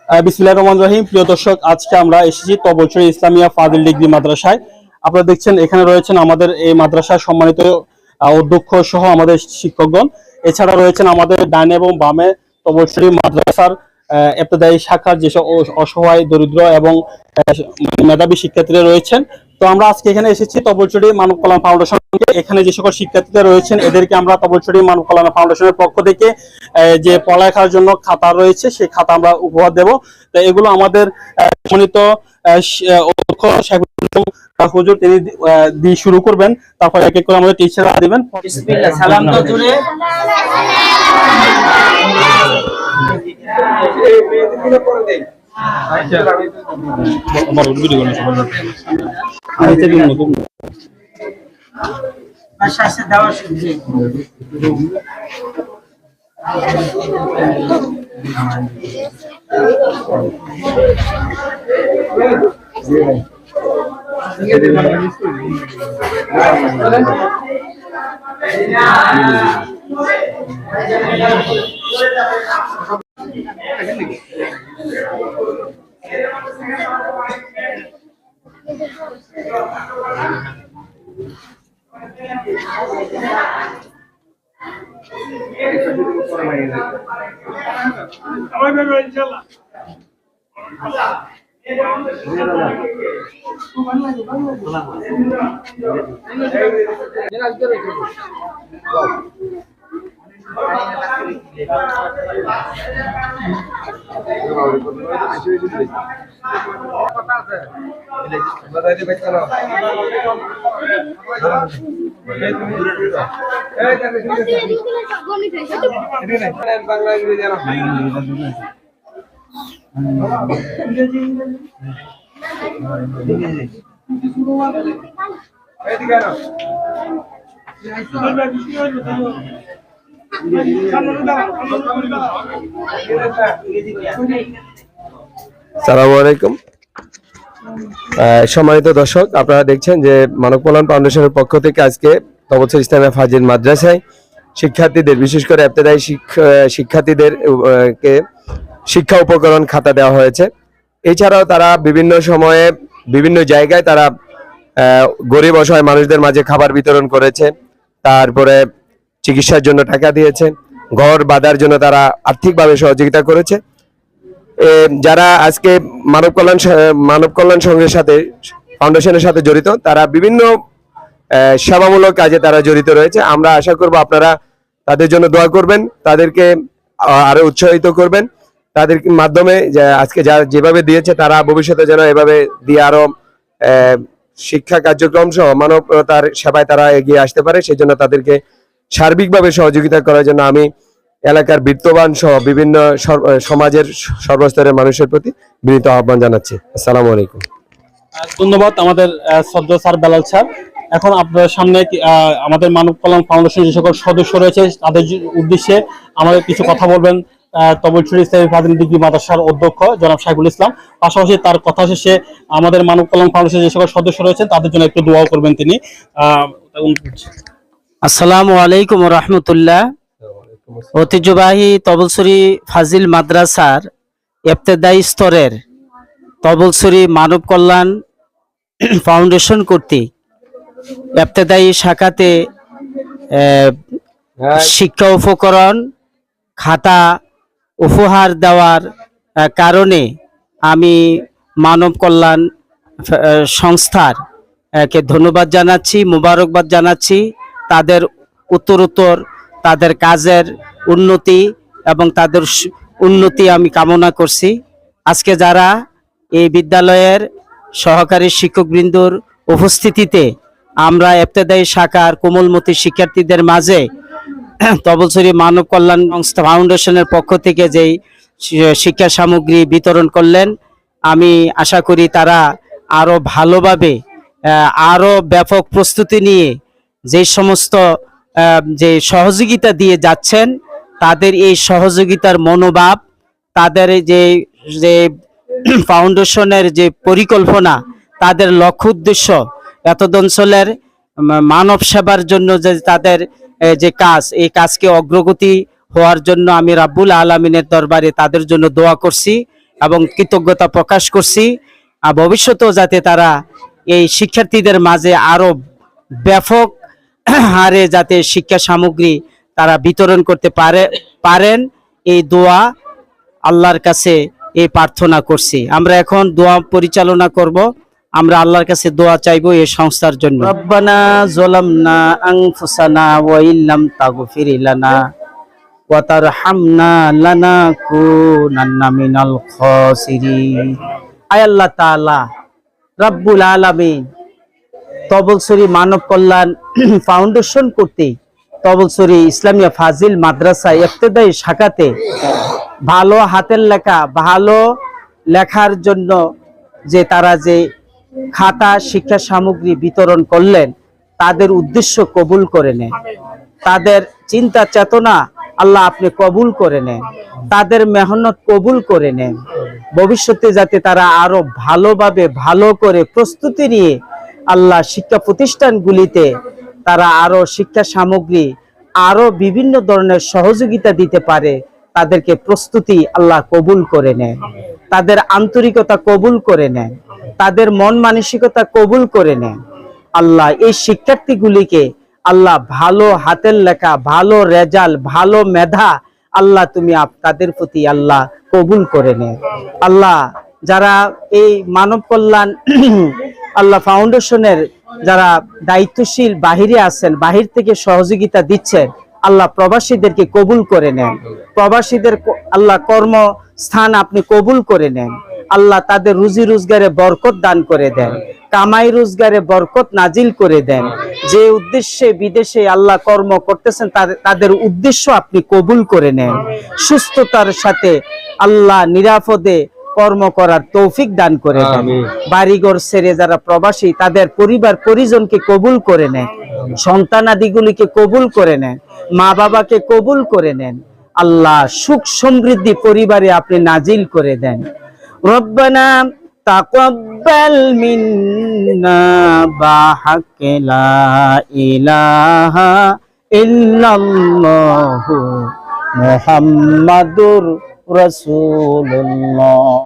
বিসমিল্লাহির রহমানির রহিম। প্রিয় দর্শক, আজকে আমরা এসেছি তবলছড়ি ইসলামিয়া ফাজিল ডিগ্রি মাদ্রাসায়। আপনারা দেখছেন এখানে রয়েছেন আমাদের এই মাদ্রাসার সম্মানিত অধ্যক্ষ সহ আমাদের শিক্ষকগণ। এছাড়া রয়েছেন আমাদের ডানে এবং বামে তবলছড়ি মাদ্রাসার ইবতেদায়ী শাখার যেসব অসহায়, দরিদ্র এবং মেধাবী শিক্ষার্থীরা রয়েছেন। তো আমরা আজকে এখানে এসেছি তবলছড়ি মানব কল্যাণ ফাউন্ডেশনকে। এখানে যে সকল শিক্ষার্থীরা রয়েছেন এদেরকে আমরা তবলছড়ি মানব কল্যাণ ফাউন্ডেশনের পক্ষ থেকে যে পড়ালেখার জন্য খাতা রয়েছে সেই খাতা আমরা উপহার দেব। তো এগুলো আমাদের সম্মানিত অধ্যক্ষ হুজুর তিনি দিয়ে শুরু করবেন, তারপর এক এক করে আমাদের টিচাররা দিবেন। বিসমিল্লাহ, সালাম তো জুড়ে আসসালামু আলাইকুম। সম্মানিত দর্শক, আপনারা দেখছেন যে মানব কল্যাণ ফাউন্ডেশনের পক্ষ থেকে আজকে তবলছড়ি ইসলামিয়া ফাজিল মাদ্রাসায় শিক্ষার্থীদের, বিশেষ করে ইবতেদায়ী শিক্ষার্থীদের কে শিক্ষা উপকরণ খাতা দেওয়া হয়েছে। এছাড়াও তারা বিভিন্ন সময়ে বিভিন্ন জায়গায় তারা গরিব অসহায় মানুষদের মাঝে খাবার বিতরণ করেছে, তারপরে চিকিৎসার জন্য টাকা দিয়েছে, ঘর বাঁধার জন্য তারা আর্থিকভাবে সহযোগিতা করেছে। যারা আজকে মানব কল্যাণ সংঘের সাথে, ফাউন্ডেশনের সাথে জড়িত, তারা বিভিন্ন সেবামূলক কাজে তারা জড়িত রয়েছে। আমরা আশা করব আপনারা তাদের জন্য দোয়া করবেন, তাদেরকে আরো উৎসাহিত করবেন। তাদের মাধ্যমে আজকে যেভাবে দিয়েছে তারা ভবিষ্যতে যেন এভাবে দিয়ে আরো শিক্ষা কার্যক্রম সহ মানবতার সেবায় তারা এগিয়ে আসতে পারে। সেই জন্য তাদেরকে সার্বিকভাবে সহযোগিতা করার জন্য আমি এলাকার বিত্তবান সহ বিভিন্ন সমাজের সর্বস্তরের মানুষের প্রতি বিনীত আহ্বান জানাচ্ছি। আসসালামু আলাইকুম। ধন্যবাদ আমাদের শ্রদ্ধেয় স্যার বেলাল স্যার। এখন আপনার সামনে আমাদের মানব কল্যাণ ফাউন্ডেশনের যে সকল সদস্য রয়েছে তাদের উদ্দেশ্যে আমাদের কিছু কথা বলবেন তবলছড়ি ইসলামিয়া ফাজিল ডিগ্রি মাদ্রাসার অধ্যক্ষ জনাব শাইখুল ইসলাম। পাশাপাশি তার কথা শেষে আমাদের মানব কল্যাণ ফাউন্ডেশনের যে সকল সদস্য রয়েছেন তাদের জন্য একটু দোয়াও করবেন তিনি। আসসালামু আলাইকুম ওয়া রাহমাতুল্লাহ। ঐতিহ্যবাহী তবলছড়ি ফাজিল মাদ্রাসার ইবতেদায়ী স্তরের তবলছড়ি মানব কল্যাণ ফাউন্ডেশন কর্তৃক ইবতেদায়ী শাখাতে শিক্ষা উপকরণ খাতা উপহার দেওয়ার কারণে আমি মানব কল্যাণ সংস্থার কে ধন্যবাদ জানাচ্ছি, মোবারকবাদ জানাচ্ছি। তাদের উত্তরোত্তর তাদের কাজের উন্নতি এবং তাদের উন্নতি আমি কামনা করছি। আজকে যারা এই বিদ্যালয়ের সহকারী শিক্ষকবৃন্দর উপস্থিতিতে আমরা ইবতেদায়ী শাখার কোমলমতি শিক্ষার্থীদের মাঝে তবলছড়ি মানব কল্যাণ সংস্থা ফাউন্ডেশনের পক্ষ থেকে যেই শিক্ষা সামগ্রী বিতরণ করলেন, আমি আশা করি তারা আরো ভালোভাবে আরো ব্যাপক প্রস্তুতি নিয়ে যে সমস্ত যে সহযোগিতা দিয়ে যাচ্ছেন তাদের এই সহযোগিতার মনোভাব, তাদের যে ফাউন্ডেশনের যে পরিকল্পনা, তাদের লক্ষ্য উদ্দেশ্য এতদ অঞ্চলের মানব সেবার জন্য যে তাদের যে কাজ, এই কাজকে অগ্রগতি হওয়ার জন্য আমি রাব্বুল আলামিনের দরবারে তাদের জন্য দোয়া করছি এবং কৃতজ্ঞতা প্রকাশ করছি। আর ভবিষ্যতেও যাতে তারা এই শিক্ষার্থীদের মাঝে আরো ব্যাপক হারে যাতে শিক্ষা সামগ্রী তারা বিতরণ করতে পারেন এই দোয়া আল্লাহর কাছে এই প্রার্থনা করছি। আমরা এখন দোয়া পরিচালনা করব। আমরা আল্লাহর কাছে দোয়া চাইবো এই সংস্থার জন্য। রব্বানা যালামনা আনফুসানা ওয়া ইল্লাম তাগফির লানা ওয়া তারহামনা লানাকুনান্না মিনাল খাসিরিন। আয় আল্লাহ তাআলা রব্বুল আলামিন, তবলছড়ি মানব কল্যাণ ফাউন্ডেশন কর্তৃক তবলছড়ি ইসলামিয়া ফাজিল মাদ্রাসা ইবতেদায়ী শাখাতে ভালো হাতের লেখা, ভালো লেখার জন্য যে তারা যে খাতা শিক্ষা সামগ্রী বিতরণ করলেন, তাদের উদ্দেশ্য কবুল করে নেন, তাদের চিন্তা চেতনা আল্লাহ আপনি কবুল করে নেন, তাদের মেহনত কবুল করে নেন। ভবিষ্যতে যাতে তারা আরো ভালোভাবে ভালো করে প্রস্তুতি নিয়ে আল্লাহ শিক্ষা প্রতিষ্ঠানগুলিতে তারা আরো শিক্ষা সামগ্রী আরো বিভিন্ন ধরনের সহযোগিতা দিতে পারে, তাদেরকে প্রস্তুতি আল্লাহ কবুল করে নেন, তাদের আন্তরিকতা কবুল করে নেন, তাদের মন মানসিকতা কবুল করে নেন। আল্লাহ এই শিক্ষার্থীগুলিকে আল্লাহ ভালো হাতের লেখা, ভালো রেজাল্ট, ভালো মেধা আল্লাহ তুমি তাদের প্রতি আল্লাহ কবুল করে নেন। আল্লাহ যারা এই মানব কল্যাণ আল্লাহ ফাউন্ডেশনের যারা দায়িত্বশীল বাহিরে আছেন, বাহির থেকে সহযোগিতা দিচ্ছেন, আল্লাহ প্রবাসীদেরকে কবুল করে নেন, প্রবাসীদের আল্লাহ কর্মস্থান আপনি কবুল করে নেন। আল্লাহ তাদের রুজি রোজগারে বরকত দান করে দেন, কামাই রোজগারে বরকত নাজিল করে দেন। যে উদ্দেশ্যে বিদেশে আল্লাহ কর্ম করতেছেন তাদের উদ্দেশ্য আপনি কবুল করে নেন। সুস্থতার সাথে আল্লাহ নিরাপদে কর্ম করার তৌফিক দান করে দেন। বাড়িঘর ছেড়ে যারা প্রবাসী তাদের পরিবার পরিজনকে কবুল করে নেন, সন্তানাদিগুলিকে কবুল করে নেন, মা বাবাকে কবুল করে নেন। আল্লাহ সুখ সমৃদ্ধি পরিবারে আপনি নাজিল করে দেন। রব্বানা তাকাব্বাল মিন্না বিহাক্কি লা ইলাহা ইল্লাল্লাহু মুহাম্মাদুর রাসূলুল্লাহ।